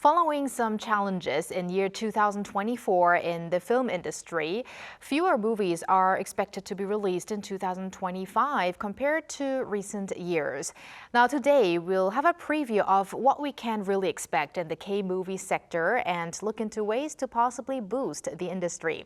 Following some challenges in year 2024 in the film industry, fewer movies are expected to be released in 2025 compared to recent years. Now today, we'll have a preview of what we can really expect in the K-movie sector and look into ways to possibly boost the industry.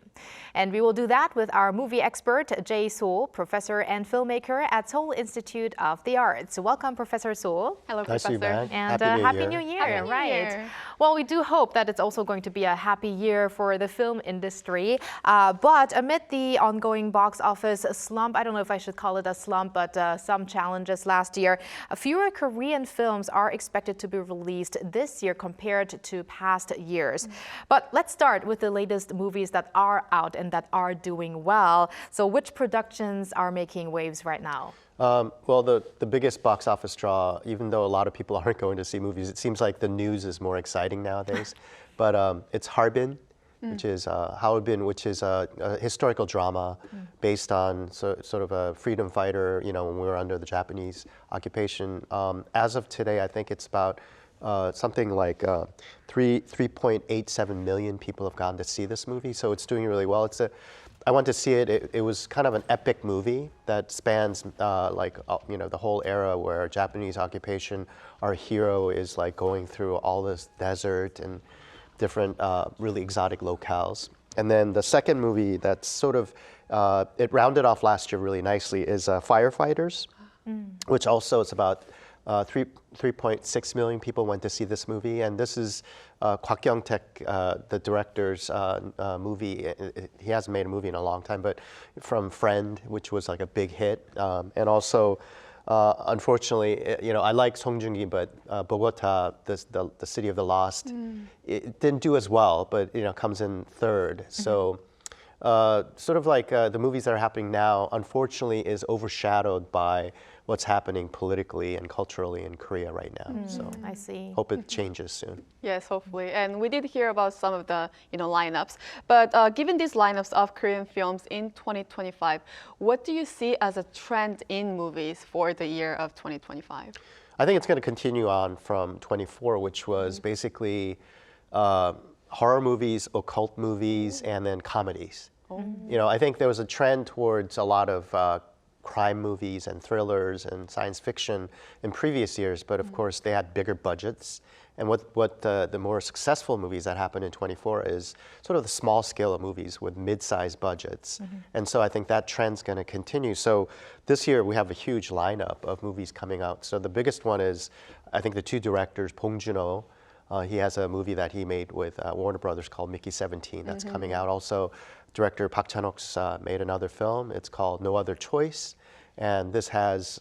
And we will do that with our movie expert, Jae Soh, professor and filmmaker at Seoul Institute of the Arts. Welcome, Professor Soh. Hello, nice Professor. To be back. And Happy New New Year. Year. Happy New Right. Year. Well, we do hope that it's also going to be a happy year for the film industry. But amid the ongoing box office slump, I don't know if I should call it a slump, but some challenges last year, fewer Korean films are expected to be released this year compared to past years. But let's start with the latest movies that are out and that are doing well. So which productions are making waves right now? Well, the biggest box office draw, even though a lot of people aren't going to see movies, it seems like the news is more exciting nowadays. But it's Harbin, which is which is a historical drama based on sort of a freedom fighter, you know, when we were under the Japanese occupation. As of today, I think it's about something like 3.87 million people have gone to see this movie, so it's doing really well. I went to see it. It was kind of an epic movie that spans the whole era where Japanese occupation. Our hero is like going through all this desert and different really exotic locales. And then the second movie that's sort of it rounded off last year really nicely is Firefighters, which also is about 3.6 million people went to see this movie, and this is Kwak Kyung-taek, the director's movie. He hasn't made a movie in a long time, but from Friend, which was like a big hit, and also, unfortunately, you know, I like Song Joong-ki, but Bogota, the city of the lost, it didn't do as well, but you know, comes in third. So. Sort of like the movies that are happening now, unfortunately, is overshadowed by what's happening politically and culturally in Korea right now. So I see. hope it changes soon. Yes, hopefully. And we did hear about some of the lineups. But given these lineups of Korean films in 2025, what do you see as a trend in movies for the year of 2025? I think it's going to continue on from 24, which was basically horror movies, occult movies, and then comedies. You know, I think there was a trend towards a lot of crime movies and thrillers and science fiction in previous years, but of course they had bigger budgets. And what the more successful movies that happened in 24 is sort of the small scale of movies with mid-sized budgets. And so I think that trend's going to continue. So this year we have a huge lineup of movies coming out. So the biggest one is, I think, the two directors, Bong Joon-ho. He has a movie that he made with Warner Brothers called Mickey 17 that's coming out. Also, director Park Chan-wook's made another film. It's called No Other Choice. And this has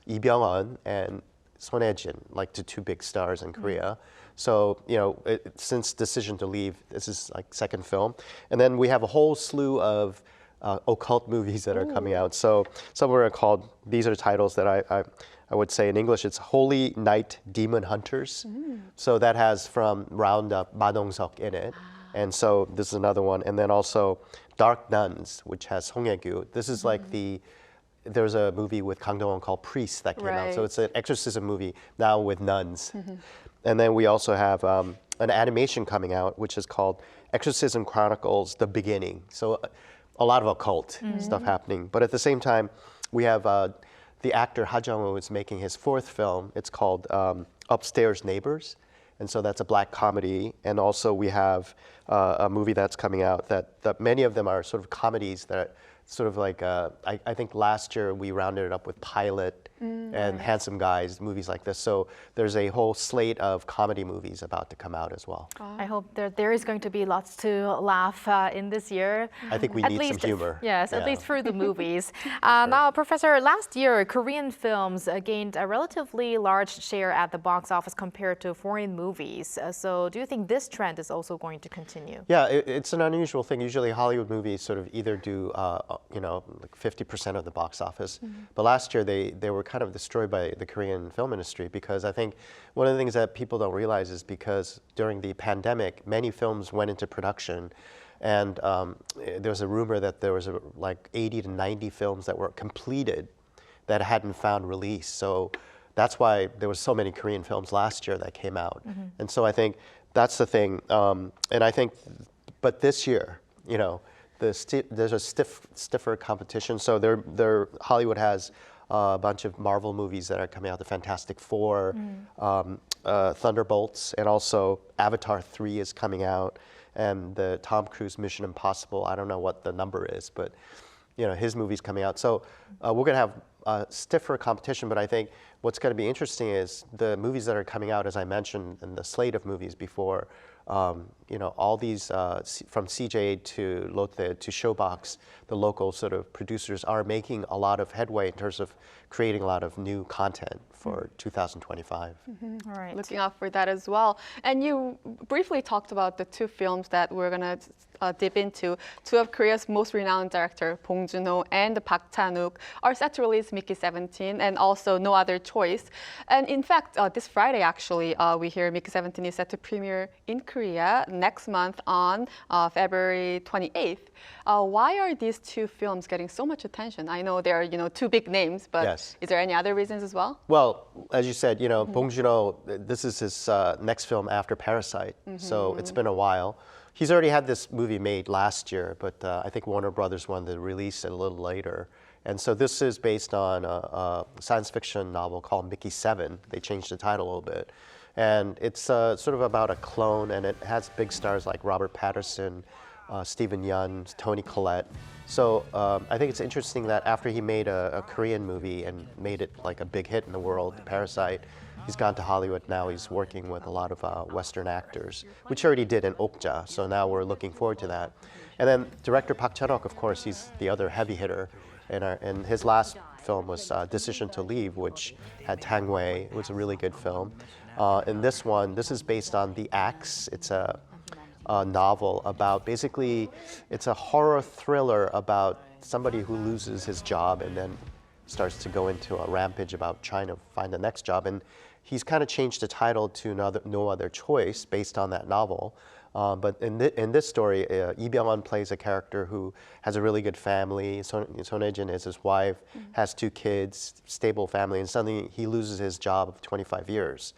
Lee Byung-hun and Son Hye-jin, like the two big stars in Korea. So, you know, since Decision to Leave, this is like second film. And then we have a whole slew of occult movies that are coming out. So some are called, these are titles that I would say in English, it's Holy Night Demon Hunters. So that has from Roundup Ma Dong-seok in it. And so this is another one. And then also Dark Nuns, which has Song Hye-kyu. This is like there's a movie with Kang Do-won called Priest that came out. So it's an exorcism movie now with nuns. And then we also have an animation coming out, which is called Exorcism Chronicles: The Beginning. So a lot of occult stuff happening. But at the same time, we have the actor Ha Jung-woo is making his fourth film. It's called Upstairs Neighbors. And so that's a black comedy. And also we have a movie that's coming out that many of them are sort of comedies that sort of like, I think last year we rounded it up with Pilot and Handsome Guys, movies like this. So there's a whole slate of comedy movies about to come out as well. I hope there is going to be lots to laugh in this year. I think we need some humor. Yes, at least through the movies. Now, Professor, last year, Korean films gained a relatively large share at the box office compared to foreign movies. So do you think this trend is also going to continue? Yeah, it's an unusual thing. Usually Hollywood movies sort of either do, you know, like 50% of the box office. But last year they were kind of destroyed by the Korean film industry, because I think one of the things that people don't realize is because during the pandemic, many films went into production, and there was a rumor that there was like 80 to 90 films that were completed that hadn't found release. So that's why there was so many Korean films last year that came out. And so I think that's the thing. And I think, but this year, you know, there's a stiffer competition. So Hollywood has a bunch of Marvel movies that are coming out, the Fantastic Four, Thunderbolts, and also Avatar 3 is coming out, and the Tom Cruise Mission Impossible, I don't know what the number is, but you know, his movie's coming out. So we're gonna have stiffer competition, but I think what's gonna be interesting is the movies that are coming out, as I mentioned, in the slate of movies before, you know, all these, from CJ to Lotte to Showbox, the local sort of producers are making a lot of headway in terms of creating a lot of new content for 2025. All right. Looking out for that as well. And you briefly talked about the two films that we're going to dip into. Two of Korea's most renowned director, Bong Joon-ho and Park Chan-wook, are set to release Mickey 17 and also No Other Choice. And in fact, this Friday, actually, we hear Mickey 17 is set to premiere in Korea next month on February 28th. Why are these two films getting so much attention? I know they're, you know, two big names, but Yes. Is there any other reasons as well? Well, as you said, you know, Bong Joon-ho, this is his next film after Parasite, so it's been a while. He's already had this movie made last year, but I think Warner Brothers wanted to release it a little later. And so this is based on a science fiction novel called Mickey 7. They changed the title a little bit. And it's sort of about a clone, and it has big stars like Robert Pattinson, Stephen Yeun, Toni Collette. So I think it's interesting that after he made a Korean movie and made it like a big hit in the world, Parasite, he's gone to Hollywood now. He's working with a lot of Western actors, which he already did in Okja. So now we're looking forward to that. And then director Park Chan-wook, of course, he's the other heavy hitter. And his last film was Decision to Leave, which had Tang Wei. It was a really good film. And this one, this is based on The Axe. It's a novel about, basically, it's a horror thriller about somebody who loses his job and then starts to go into a rampage about trying to find the next job. And he's kind of changed the title to No Other Choice based on that novel. But in this story, Lee Byung-hun plays a character who has a really good family. Son Hye-jin is his wife, has 2 kids, stable family, and suddenly he loses his job of 25 years.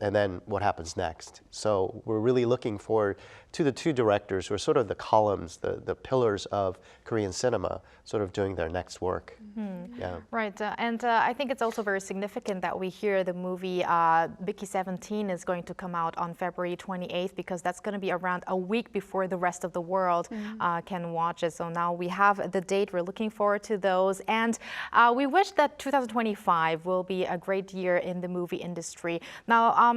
And then what happens next? So we're really looking forward to the two directors who are sort of the columns, the pillars of Korean cinema, sort of doing their next work. Yeah. Right, and I think it's also very significant that we hear the movie Mickey 17 is going to come out on February 28th, because that's going to be around a week before the rest of the world can watch it. So now we have the date. We're looking forward to those, and we wish that 2025 will be a great year in the movie industry. Now,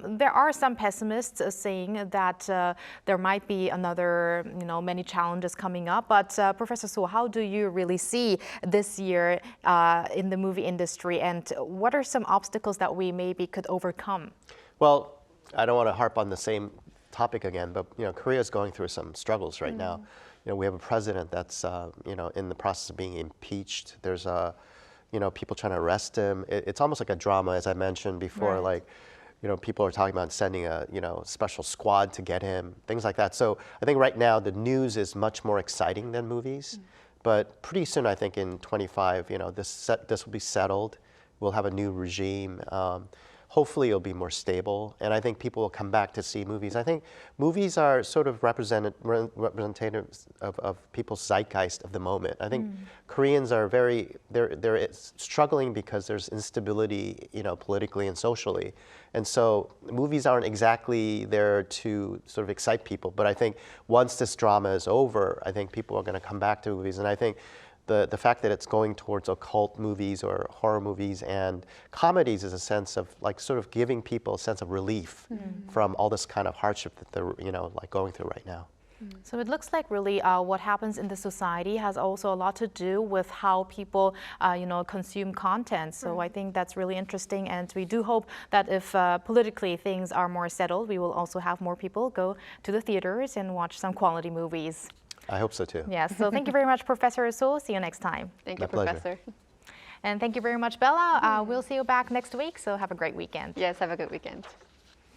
there are some pessimists saying that there might be another, many challenges coming up. But Professor Soh, how do you really see this year in the movie industry, and what are some obstacles that we maybe could overcome? Well, I don't want to harp on the same topic again, but Korea is going through some struggles right now. We have a president that's in the process of being impeached. There's people trying to arrest him. It's almost like a drama, as I mentioned before. Right. People are talking about sending a special squad to get him, things like that. So I think right now the news is much more exciting than movies. But pretty soon, I think in 25, this will be settled. We'll have a new regime. Hopefully, it'll be more stable, and I think people will come back to see movies. I think movies are sort of representatives of people's zeitgeist of the moment. I think Koreans are they're struggling because there's instability, politically and socially, and so movies aren't exactly there to sort of excite people. But I think once this drama is over, I think people are going to come back to movies, and I think the fact that it's going towards occult movies or horror movies and comedies is a sense of sort of giving people a sense of relief from all this kind of hardship that they're going through right now. So it looks like really what happens in the society has also a lot to do with how people consume content. So I think that's really interesting, and we do hope that if politically things are more settled, we will also have more people go to the theaters and watch some quality movies. I hope so too. Yes, so thank you very much, Professor Soh. See you next time. Thank you, My pleasure. Professor. And thank you very much, Bella. We'll see you back next week, so have a great weekend. Yes, have a good weekend.